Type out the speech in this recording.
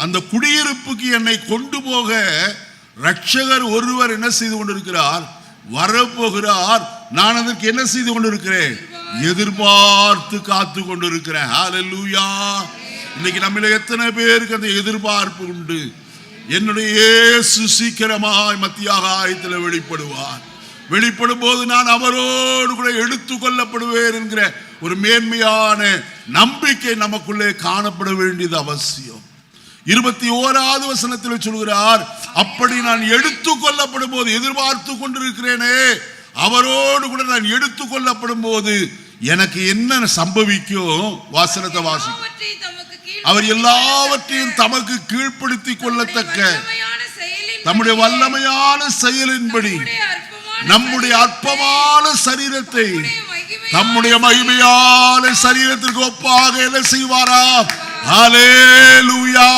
அந்த குடியிருப்புக்கு என்னை கொண்டு போக ரட்சகர் ஒருவர் என்ன செய்து கொண்டிருக்கிறார், வரப்போகிறார். நான் அதற்கு என்ன செய்து கொண்டிருக்கிறேன், எதிர்பார்த்து காத்து கொண்டிருக்கிறேன். ஹல்லேலூயா. இன்னைக்கு நம்மள எத்தனை பேருக்கு அந்த எதிர்பார்ப்பு உண்டு? என்னுடைய இயேசு சீக்கிரமாய் மத்திய ஆகாயத்தில் வெளிப்படுவார். வெளிப்படும் போது நான் அவரோடு கூட எடுத்துக் கொள்ளப்படுவேன் என்கிற ஒரு மேன்மையான நம்பிக்கை நமக்குள்ளே காணப்பட வேண்டியது அவசியம். 21வது வசனத்தில் சொல்கிறார், அப்படி நான் எடுத்துக் கொள்ளப்படும் போது, எதிர்பார்த்து கொண்டிருக்கிறேனே, அவரோடு கூட நான் எடுத்துக் கொள்ளப்படும் போது எனக்கு என்ன சம்பவிக்கும்? வாசனத்தை வாசி. அவர் எல்லாவற்றையும் தமக்கு கீழ்ப்படுத்தி கொள்ளத்தக்க தம்முடைய வல்லமையான செயலின்படி நம்முடைய அற்பமான சரீரத்தை தம்முடைய மகிமையான சரீரத்திற்கு ஒப்பாக என்ன செய்வாரா? ஹல்லேலூயா.